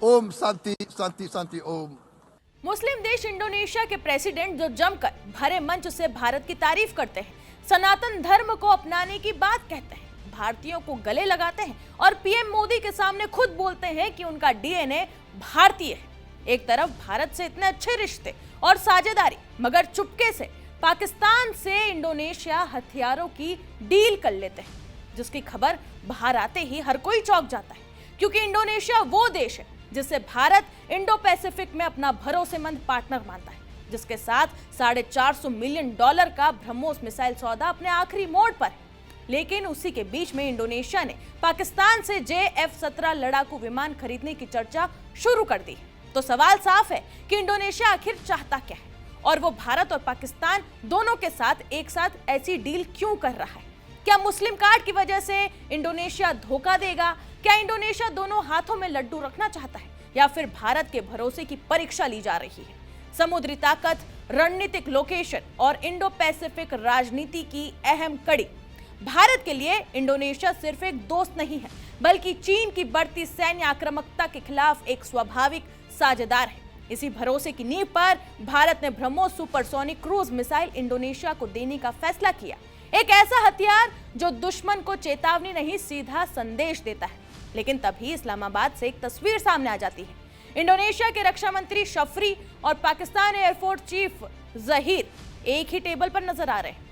ओम शांति शांति शांति ओम। मुस्लिम देश इंडोनेशिया के प्रेसिडेंट जो जमकर भरे मंच से भारत की तारीफ करते हैं, सनातन धर्म को अपनाने की बात कहते हैं, भारतीयों को गले लगाते हैं और पीएम मोदी के सामने खुद बोलते हैं कि उनका डीएनए भारतीय है। एक तरफ भारत से इतने अच्छे रिश्ते और साझेदारी, मगर चुपके से पाकिस्तान से इंडोनेशिया हथियारों की डील कर लेते हैं, जिसकी खबर बाहर आते ही हर कोई चौंक जाता है, क्योंकि इंडोनेशिया वो देश है जिसे भारत इंडो पैसिफिक में अपना भरोसेमंद पार्टनर मानता है, जिसके साथ $450 मिलियन का ब्रह्मोस मिसाइल सौदा अपने आखिरी मोड़ पर है। लेकिन उसी के बीच में इंडोनेशिया ने पाकिस्तान से J-F-17 लड़ाकू विमान खरीदने की चर्चा शुरू कर दी है। तो सवाल साफ है कि इंडोनेशिया आखिर चाहता क्या है और वो भारत और पाकिस्तान दोनों के साथ एक साथ ऐसी डील क्यों कर रहा है? क्या मुस्लिम कार्ड की वजह से इंडोनेशिया धोखा देगा? क्या इंडोनेशिया दोनों हाथों में लड्डू रखना चाहता है या फिर भारत के भरोसे की परीक्षा ली जा रही है? समुद्री ताकत, रणनीतिक लोकेशन और इंडो पैसिफिक राजनीति की अहम कड़ी। भारत के लिए इंडोनेशिया सिर्फ एक दोस्त नहीं है, बल्कि चीन की बढ़ती सैन्य आक्रामकता के खिलाफ एक स्वाभाविक साझेदार है। इसी भरोसे की नींव पर भारत ने BrahMos supersonic cruise missile Indonesia को देने का फैसला किया। एक ऐसा हथियार जो दुश्मन को चेतावनी नहीं, सीधा संदेश देता है। लेकिन तभी इस्लामाबाद से एक तस्वीर सामने आ जाती है। इंडोनेशिया के रक्षा मंत्री शफरी और पाकिस्तान एयरफोर्स चीफ जहीर एक ही टेबल पर नजर आ रहे हैं।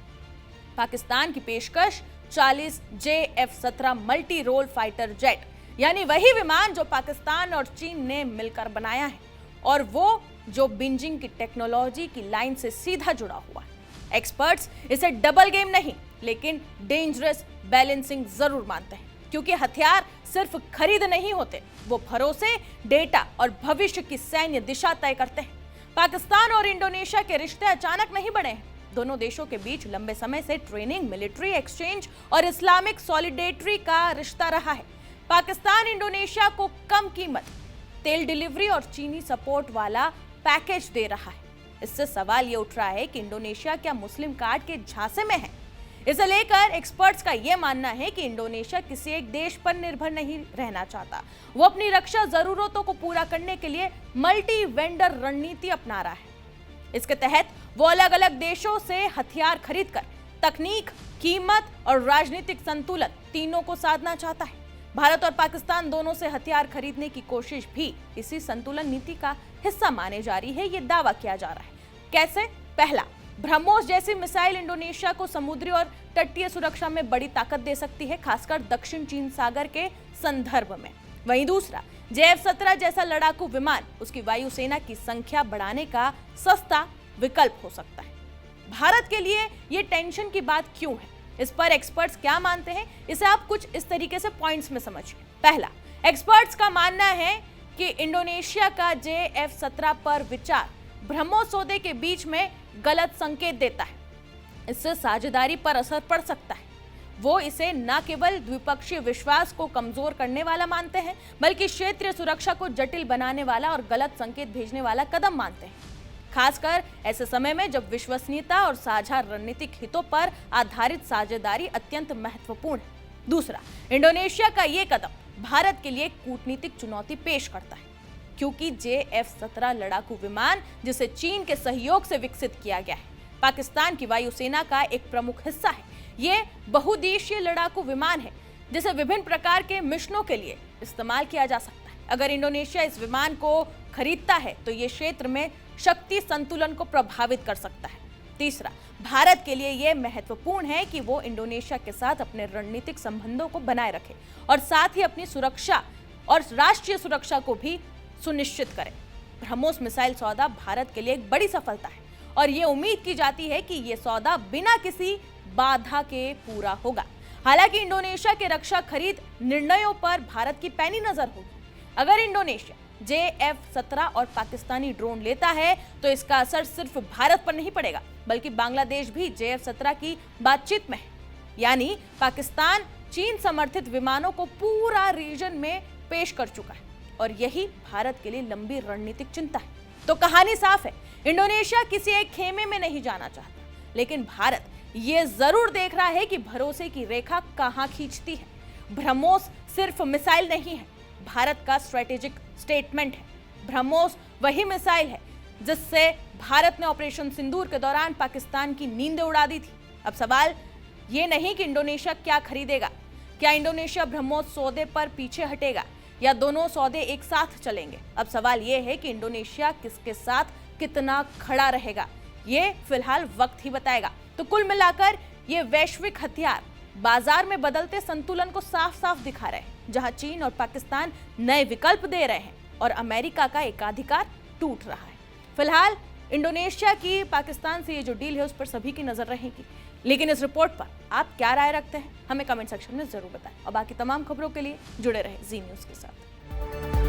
पाकिस्तान की पेशकश 40 J-F-17 multi role fighter jet, यानी वही विमान जो पाकिस्तान और चीन ने मिलकर बनाया है, और वो जो बीजिंग की टेक्नोलॉजी की लाइन से सीधा जुड़ा हुआ है। एक्सपर्ट्स इसे डबल गेम नहीं, लेकिन डेंजरस बैलेंसिंग जरूर मानते हैं, क्योंकि हथियार सिर्फ खरीद नहीं होते, वो भरोसे, डेटा और भविष्य की सैन्य दिशा तय करते हैं। पाकिस्तान और इंडोनेशिया के रिश्ते अचानक नहीं बढ़े हैं। दोनों देशों के बीच लंबे समय से ट्रेनिंग, मिलिट्री एक्सचेंज और इस्लामिक सॉलिडेरिटी का रिश्ता रहा है। पाकिस्तान इंडोनेशिया को कम कीमत, तेल डिलीवरी और चीनी सपोर्ट वाला पैकेज दे रहा है। इससे सवाल ये उठ रहा है कि इंडोनेशिया क्या मुस्लिम कार्ड के झांसे में है? इसे लेकर एक्सपर्ट्स का यह मानना है कि इंडोनेशिया किसी एक देश पर निर्भर नहीं रहना चाहता। वो अपनी रक्षा जरूरतों को पूरा करने के लिए मल्टी वेंडर रणनीति अपना रहा है। इसके तहत वो अलग अलग देशों से हथियार खरीदकर तकनीक, कीमत और राजनीतिक संतुलन तीनों को साधना चाहता है। भारत और पाकिस्तान दोनों से हथियार खरीदने की कोशिश भी इसी संतुलन नीति का हिस्सा माने जा रही है, ये दावा किया जा रहा है। कैसे? पहला, ब्रह्मोस जैसी मिसाइल इंडोनेशिया को समुद्री और तटीय सुरक्षा में बड़ी ताकत दे सकती है, खासकर दक्षिण चीन सागर के संदर्भ में। वहीं दूसरा, J-F-17 जैसा लड़ाकू विमान उसकी वायुसेना की संख्या बढ़ाने का सस्ता विकल्प हो सकता है। भारत के लिए ये टेंशन की बात क्यों है? इस पर एक्सपर्ट्स क्या मानते हैं, इसे आप कुछ इस तरीके से पॉइंट्स में समझिए। पहला, एक्सपर्ट्स का मानना है कि इंडोनेशिया का J-F-17 पर विचार ब्रह्मोस सौदे के बीच में गलत संकेत देता है। इससे साझेदारी पर असर पड़ सकता है। वो इसे न केवल द्विपक्षीय विश्वास को कमजोर करने वाला मानते हैं, बल्कि क्षेत्रीय सुरक्षा को जटिल बनाने वाला और गलत संकेत भेजने वाला कदम मानते हैं, खासकर ऐसे समय में जब विश्वसनीयता और साझा रणनीतिक हितों पर आधारित साझेदारी अत्यंत महत्वपूर्ण है। दूसरा, इंडोनेशिया का ये कदम भारत के लिए कूटनीतिक चुनौती पेश करता है, क्योंकि J-F-17 लड़ाकू विमान, जिसे चीन के सहयोग से विकसित किया गया है, पाकिस्तान की वायुसेना का एक प्रमुख हिस्सा है। ये बहुउद्देशीय लड़ाकू विमान है जिसे विभिन्न प्रकार के मिशनों के लिए इस्तेमाल किया जा सकता है। अगर इंडोनेशिया इस विमान को खरीदता है तो ये क्षेत्र में शक्ति संतुलन को प्रभावित कर सकता है। तीसरा, भारत के लिए यह महत्वपूर्ण है कि वो इंडोनेशिया के साथ अपने रणनीतिक संबंधों को बनाए रखे और साथ ही अपनी सुरक्षा और राष्ट्रीय सुरक्षा को भी सुनिश्चित करें। ब्रह्मोस मिसाइल सौदा भारत के लिए एक बड़ी सफलता है और ये उम्मीद की जाती है कि ये सौदा बिना किसी बाधा के पूरा होगा। हालांकि इंडोनेशिया के रक्षा खरीद निर्णयों पर भारत की पैनी नजर होगी। अगर इंडोनेशिया J-F-17 और पाकिस्तानी ड्रोन लेता है तो इसका असर सिर्फ भारत पर नहीं पड़ेगा, बल्कि बांग्लादेश भी J-F-17 की बातचीत में है। यानी पाकिस्तान चीन समर्थित विमानों को पूरा रीजन में पेश कर चुका है और यही भारत के लिए लंबी रणनीतिक चिंता है। तो कहानी साफ है, इंडोनेशिया किसी एक खेमे में नहीं जाना चाहता, लेकिन भारत ये जरूर देख रहा है कि भरोसे की रेखा कहां खींचती है। ब्रह्मोस सिर्फ मिसाइल नहीं है, भारत का स्ट्रेटेजिक स्टेटमेंट है। ब्रह्मोस वही मिसाइल है जिससे भारत ने ऑपरेशन सिंदूर के दौरान पाकिस्तान की नींदें उड़ा दी थी। अब सवाल ये नहीं कि इंडोनेशिया क्या खरीदेगा, क्या इंडोनेशिया ब्रह्मोस सौदे पर पीछे हटेगा या दोनों सौदे एक साथ चलेंगे। अब सवाल ये है कि इंडोनेशिया किसके साथ कितना खड़ा रहेगा, ये फिलहाल वक्त ही बताएगा। तो कुल मिलाकर ये वैश्विक हथियार बाजार में बदलते संतुलन को साफ साफ दिखा रहे हैं, जहां चीन और पाकिस्तान नए विकल्प दे रहे हैं और अमेरिका का एकाधिकार टूट रहा है। फिलहाल इंडोनेशिया की पाकिस्तान से ये जो डील है उस पर सभी की नजर रहेगी, लेकिन इस रिपोर्ट पर आप क्या राय रखते हैं हमें कमेंट सेक्शन में जरूर बताएं और बाकी तमाम खबरों के लिए जुड़े रहे जी न्यूज़ के साथ।